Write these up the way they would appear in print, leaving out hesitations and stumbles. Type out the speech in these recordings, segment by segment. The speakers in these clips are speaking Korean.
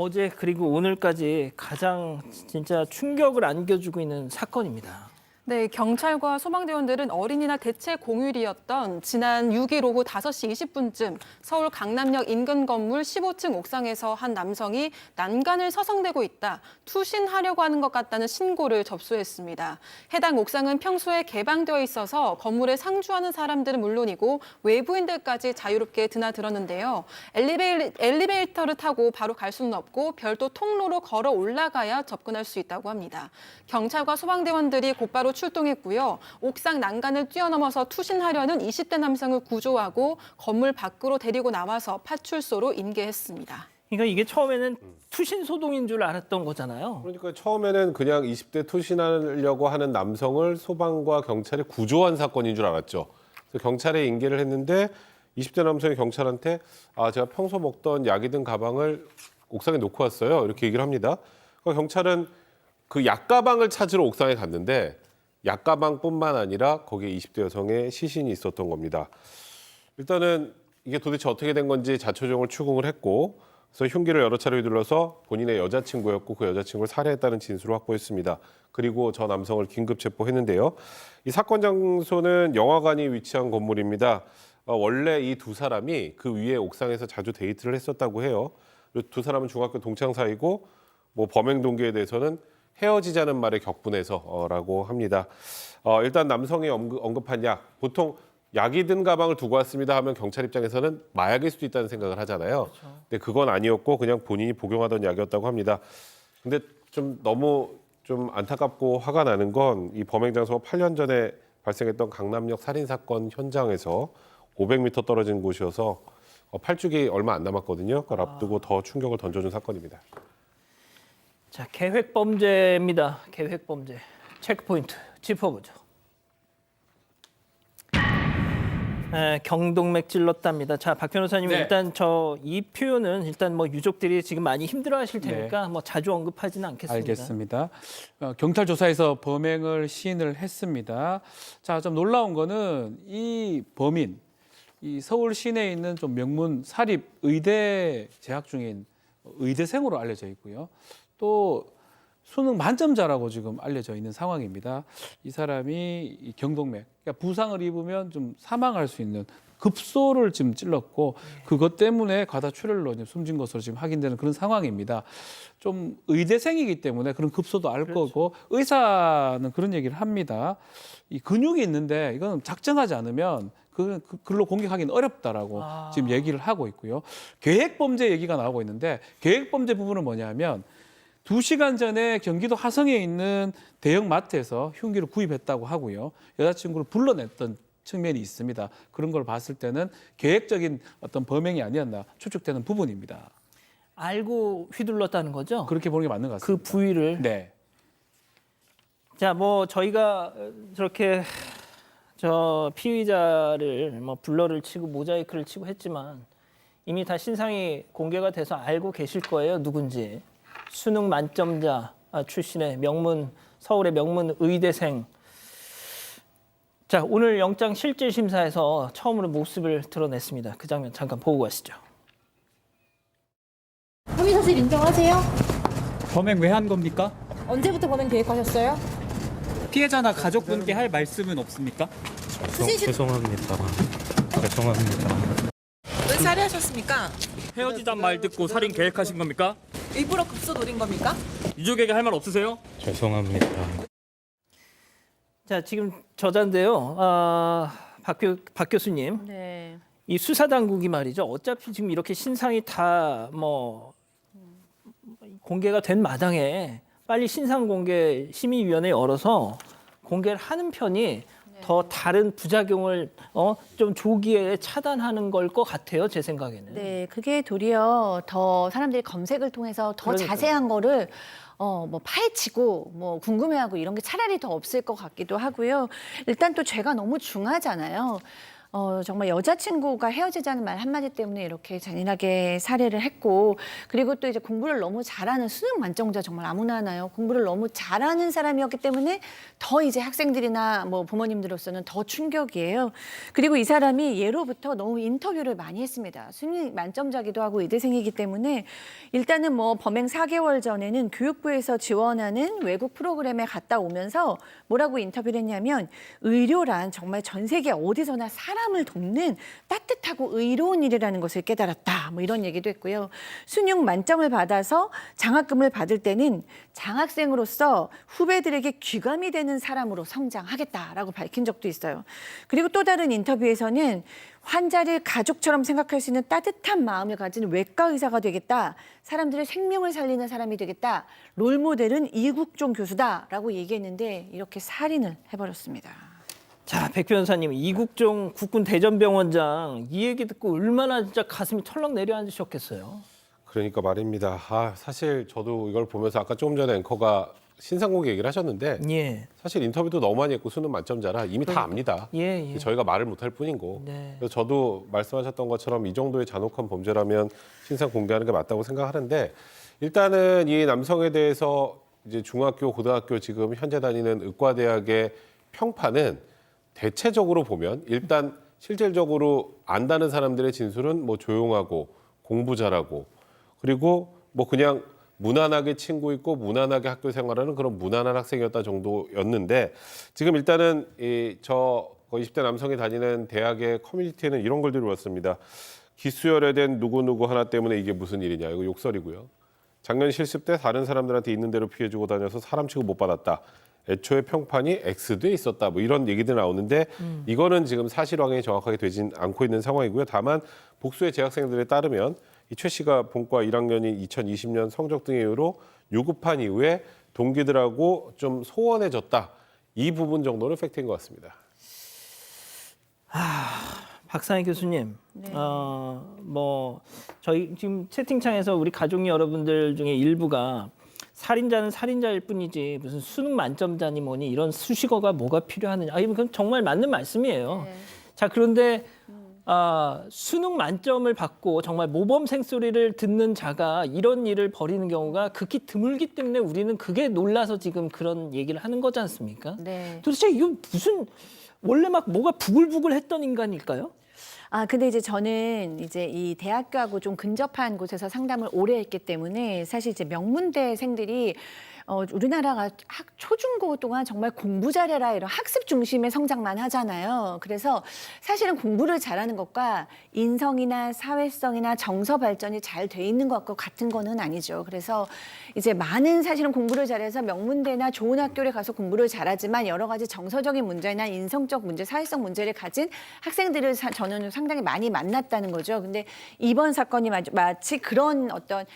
어제 그리고 오늘까지 가장 진짜 충격을 안겨주고 있는 사건입니다. 네, 경찰과 소방대원들은 어린이날 대체 공휴일이었던 지난 6일 오후 5시 20분쯤 서울 강남역 인근 건물 15층 옥상에서 한 남성이 난간을 서성대고 있다, 투신하려고 하는 것 같다는 신고를 접수했습니다. 해당 옥상은 평소에 개방되어 있어서 건물에 상주하는 사람들은 물론이고 외부인들까지 자유롭게 드나들었는데요. 엘리베이터를 타고 바로 갈 수는 없고 별도 통로로 걸어 올라가야 접근할 수 있다고 합니다. 경찰과 소방대원들이 곧바로 출동했고요. 옥상 난간을 뛰어넘어서 투신하려는 20대 남성을 구조하고 건물 밖으로 데리고 나와서 파출소로 인계했습니다. 그러니까 이게 처음에는 투신 소동인 줄 알았던 거잖아요. 그러니까 처음에는 그냥 20대 투신하려고 하는 남성을 소방과 경찰이 구조한 사건인 줄 알았죠. 그래서 경찰에 인계를 했는데 20대 남성이 경찰한테 제가 평소 먹던 약이 든 가방을 옥상에 놓고 왔어요. 이렇게 얘기를 합니다. 그러니까 경찰은 그 약가방을 찾으러 옥상에 갔는데 약가방뿐만 아니라 거기에 20대 여성의 시신이 있었던 겁니다. 일단은 이게 도대체 어떻게 된 건지 자초정을 추궁을 했고, 그래서 흉기를 여러 차례 휘둘러서 본인의 여자친구였고 그 여자친구를 살해했다는 진술을 확보했습니다. 그리고 저 남성을 긴급 체포했는데요. 이 사건 장소는 영화관이 위치한 건물입니다. 원래 이 두 사람이 그 위에 옥상에서 자주 데이트를 했었다고 해요. 두 사람은 중학교 동창 사이고 뭐 범행 동기에 대해서는 헤어지자는 말에 격분해서라고 합니다. 일단 남성이 언급한 약, 보통 약이 든 가방을 두고 왔습니다 하면 경찰 입장에서는 마약일 수도 있다는 생각을 하잖아요. 그렇죠. 근데 그건 아니었고 그냥 본인이 복용하던 약이었다고 합니다. 근데 좀 너무 좀 안타깝고 화가 나는 건 이 범행 장소가 8년 전에 발생했던 강남역 살인 사건 현장에서 500m 떨어진 곳이어서 8주기 얼마 안 남았거든요. 그걸 앞두고 더 충격을 던져준 사건입니다. 자, 계획 범죄입니다. 계획 범죄. 체크포인트 짚어보죠. 경동맥 찔렀답니다. 자, 박 변호사님, 네. 일단 이 표현은 일단 뭐 유족들이 지금 많이 힘들어하실 테니까 뭐 자주 언급하지는 않겠습니다. 알겠습니다. 경찰 조사에서 범행을 시인을 했습니다. 자, 좀 놀라운 거는 이 범인, 이 서울 시내에 있는 좀 명문 사립 의대 재학 중인 의대생으로 알려져 있고요. 또 수능 만점자라고 지금 알려져 있는 상황입니다. 이 사람이 이 경동맥, 그러니까 부상을 입으면 좀 사망할 수 있는 급소를 지금 찔렀고 그것 때문에 과다출혈로 숨진 것으로 지금 확인되는 그런 상황입니다. 좀 의대생이기 때문에 그런 급소도 알 거고 의사는 그런 얘기를 합니다. 이 근육이 있는데 이거는 작정하지 않으면 글로 공격하기는 어렵다라고 지금 얘기를 하고 있고요. 계획범죄 얘기가 나오고 있는데 계획범죄 부분은 뭐냐면 2시간 전에 경기도 화성에 있는 대형 마트에서 흉기를 구입했다고 하고요. 여자친구를 불러냈던 측면이 있습니다. 그런 걸 봤을 때는 계획적인 어떤 범행이 아니었나 추측되는 부분입니다. 알고 휘둘렀다는 거죠? 그렇게 보는 게 맞는 것 그 같습니다. 부위를. 네. 자, 뭐 저희가 저렇게 피의자를 뭐 블러를 치고 모자이크를 치고 했지만 이미 다 신상이 공개가 돼서 알고 계실 거예요, 누군지. 수능 만점자 출신의 서울의 명문 의대생. 자, 오늘 영장 실질 심사에서 처음으로 모습을 드러냈습니다. 그 장면 잠깐 보고 가시죠. 혐의 사실 인정하세요? 범행 왜 한 겁니까? 언제부터 범행 계획하셨어요? 피해자나 가족분께 할 말씀은 없습니까? 죄송합니다. 죄송합니다. 왜 살해하셨습니까? 헤어지잔 말 듣고 살인 계획하신 겁니까? 일부러 급소 노린 겁니까? 유족에게 할 말 없으세요? 죄송합니다. 자, 지금 저자인데요. 박 교수님. 네. 이 수사 당국이 말이죠. 어차피 지금 이렇게 신상이 다 공개가 된 마당에 빨리 신상 공개 심의위원회 열어서 공개를 하는 편이 더 다른 부작용을 좀 조기에 차단하는 걸 것 같아요, 제 생각에는. 네, 그게 도리어 더 사람들이 검색을 통해서 더 그러니까요. 자세한 거를 뭐 파헤치고 뭐 궁금해하고 이런 게 차라리 더 없을 것 같기도 하고요. 일단 또 죄가 너무 중하잖아요. 정말 여자친구가 헤어지자는 말 한마디 때문에 이렇게 잔인하게 살해를 했고, 그리고 또 이제 공부를 너무 잘하는 수능 만점자 정말 아무나 하나요. 공부를 너무 잘하는 사람이었기 때문에 더 이제 학생들이나 뭐 부모님들로서는 더 충격이에요. 그리고 이 사람이 예로부터 너무 인터뷰를 많이 했습니다. 수능 만점자기도 하고 의대생이기 때문에 일단은 뭐 범행 4개월 전에는 교육부에서 지원하는 외국 프로그램에 갔다 오면서 뭐라고 인터뷰를 했냐면, 의료란 정말 전 세계 어디서나 사람을 돕는 따뜻하고 의로운 일이라는 것을 깨달았다. 뭐 이런 얘기도 했고요. 수능 만점을 받아서 장학금을 받을 때는 장학생으로서 후배들에게 귀감이 되는 사람으로 성장하겠다라고 밝힌 적도 있어요. 그리고 또 다른 인터뷰에서는 환자를 가족처럼 생각할 수 있는 따뜻한 마음을 가진 외과 의사가 되겠다. 사람들의 생명을 살리는 사람이 되겠다. 롤모델은 이국종 교수다라고 얘기했는데 이렇게 살인을 해버렸습니다. 자, 백 변호사님, 이국종 국군 대전병원장 이 얘기 듣고 얼마나 진짜 가슴이 털렁 내려앉으셨겠어요. 그러니까 말입니다. 사실 저도 이걸 보면서 아까 조금 전에 앵커가 신상공개 얘기를 하셨는데 예, 사실 인터뷰도 너무 많이 했고 수능 만점자라 이미 다 압니다. 예, 예. 저희가 말을 못할 뿐이고. 네. 그래서 저도 말씀하셨던 것처럼 이 정도의 잔혹한 범죄라면 신상 공개하는 게 맞다고 생각하는데, 일단은 이 남성에 대해서 이제 중학교, 고등학교 지금 현재 다니는 의과대학의 평판은 대체적으로 보면 일단 실질적으로 안다는 사람들의 진술은 뭐 조용하고 공부 잘하고, 그리고 뭐 그냥 무난하게 친구 있고 무난하게 학교 생활하는 그런 무난한 학생이었다 정도였는데, 지금 일단은 저 20대 남성이 다니는 대학의 커뮤니티에는 이런 글들이 왔습니다. 기수열애된 누구누구 하나 때문에 이게 무슨 일이냐. 이거 욕설이고요. 작년 실습 때 다른 사람들한테 있는 대로 피해주고 다녀서 사람 취급 못 받았다. 애초에 평판이 X돼 있었다. 뭐 이런 얘기들 나오는데 이거는 지금 사실 확인이 정확하게 되진 않고 있는 상황이고요. 다만 복수의 재학생들에 따르면 이 최 씨가 본과 1학년인 2020년 성적 등의 이유로 유급한 이후에 동기들하고 좀 소원해졌다. 이 부분 정도는 팩트인 것 같습니다. 박상희 교수님, 네. 뭐 저희 지금 채팅창에서 우리 가족 여러분들 중에 일부가 살인자는 살인자일 뿐이지 무슨 수능 만점자니 뭐니 이런 수식어가 뭐가 필요하느냐. 이건 정말 맞는 말씀이에요. 네. 자, 그런데 수능 만점을 받고 정말 모범 생소리를 듣는 자가 이런 일을 벌이는 경우가 극히 드물기 때문에 우리는 그게 놀라서 지금 그런 얘기를 하는 거지 않습니까? 네. 도대체 이거 무슨 원래 막 뭐가 부글부글 했던 인간일까요? 근데 이제 저는 이제 이 대학교하고 좀 근접한 곳에서 상담을 오래 했기 때문에 사실 이제 명문대생들이 우리나라가 초중고 동안 정말 공부 잘해라 이런 학습 중심의 성장만 하잖아요. 그래서 사실은 공부를 잘하는 것과 인성이나 사회성이나 정서 발전이 잘 돼 있는 것과 같은 거는 아니죠. 그래서 이제 많은 사실은 공부를 잘해서 명문대나 좋은 학교를 가서 공부를 잘하지만 여러 가지 정서적인 문제나 인성적 문제, 사회성 문제를 가진 학생들을 저는 상당히 많이 만났다는 거죠. 근데 이번 사건이 마치 그런 어떤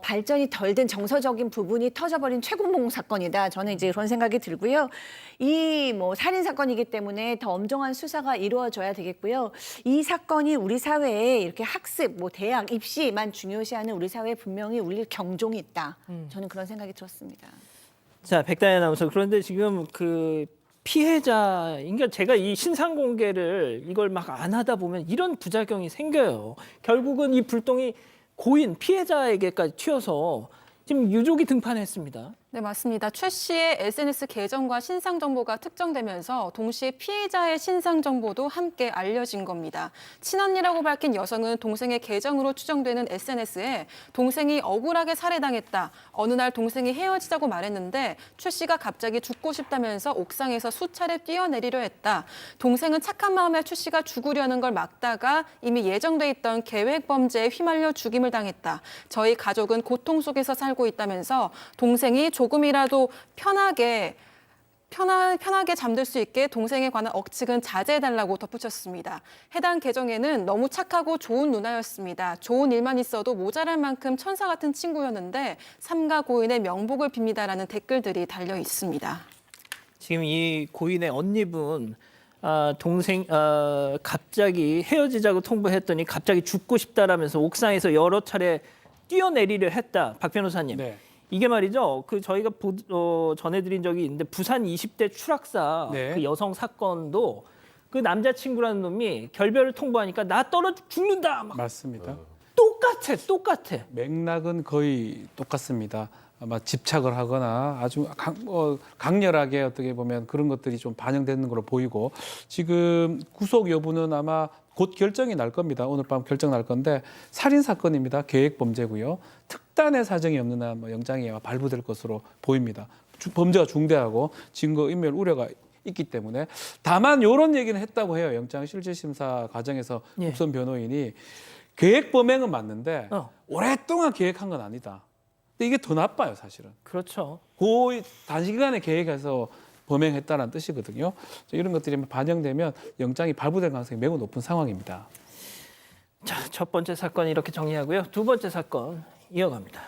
발전이 덜 된 정서적인 부분이 터져버린 최고봉 사건이다. 저는 이제 그런 생각이 들고요. 이 뭐 살인 사건이기 때문에 더 엄정한 수사가 이루어져야 되겠고요. 이 사건이 우리 사회에 이렇게 학습, 뭐 대학, 입시만 중요시하는 우리 사회에 분명히 울릴 경종이 있다. 저는 그런 생각이 들었습니다. 자, 백다현 아나운서, 그런데 지금 그 피해자, 그러니까 제가 이 신상 공개를 이걸 막 안 하다 보면 이런 부작용이 생겨요. 결국은 이 불똥이 고인 피해자에게까지 튀어서 지금 유족이 등판했습니다. 네, 맞습니다. 최 씨의 SNS 계정과 신상 정보가 특정되면서 동시에 피해자의 신상 정보도 함께 알려진 겁니다. 친언니라고 밝힌 여성은 동생의 계정으로 추정되는 SNS에 동생이 억울하게 살해당했다. 어느 날 동생이 헤어지자고 말했는데 최 씨가 갑자기 죽고 싶다면서 옥상에서 수차례 뛰어내리려 했다. 동생은 착한 마음에 최 씨가 죽으려는 걸 막다가 이미 예정돼 있던 계획 범죄에 휘말려 죽임을 당했다. 저희 가족은 고통 속에서 살고 있다면서 동생이 조금이라도 편하게 잠들 수 있게 동생에 관한 억측은 자제해달라고 덧붙였습니다. 해당 계정에는 너무 착하고 좋은 누나였습니다. 좋은 일만 있어도 모자랄 만큼 천사 같은 친구였는데 삼가 고인의 명복을 빕니다라는 댓글들이 달려 있습니다. 지금 이 고인의 언니분 동생 갑자기 헤어지자고 통보했더니 갑자기 죽고 싶다라면서 옥상에서 여러 차례 뛰어내리려 했다. 박 변호사님. 네. 이게 말이죠. 그 저희가 전해드린 적이 있는데 부산 20대 추락사 네. 그 여성 사건도 그 남자친구라는 놈이 결별을 통보하니까 나 떨어져 죽는다. 막 맞습니다. 똑같아. 맥락은 거의 똑같습니다. 아마 집착을 하거나 아주 강렬하게 어떻게 보면 그런 것들이 좀 반영되는 걸로 보이고 지금 구속 여부는 아마 곧 결정이 날 겁니다. 오늘 밤 결정 날 건데 살인 사건입니다. 계획 범죄고요. 특단의 사정이 없는 한 뭐 영장이 발부될 것으로 보입니다. 범죄가 중대하고 증거 인멸 우려가 있기 때문에 다만 이런 얘기는 했다고 해요. 영장 실질 심사 과정에서 예. 국선 변호인이 계획 범행은 맞는데 어. 오랫동안 계획한 건 아니다. 근데 이게 더 나빠요, 사실은. 그렇죠. 그 단시간에 계획해서 범행했다는 뜻이거든요. 이런 것들이 반영되면 영장이 발부될 가능성이 매우 높은 상황입니다. 자, 첫 번째 사건 이렇게 정리하고요. 두 번째 사건 이어갑니다.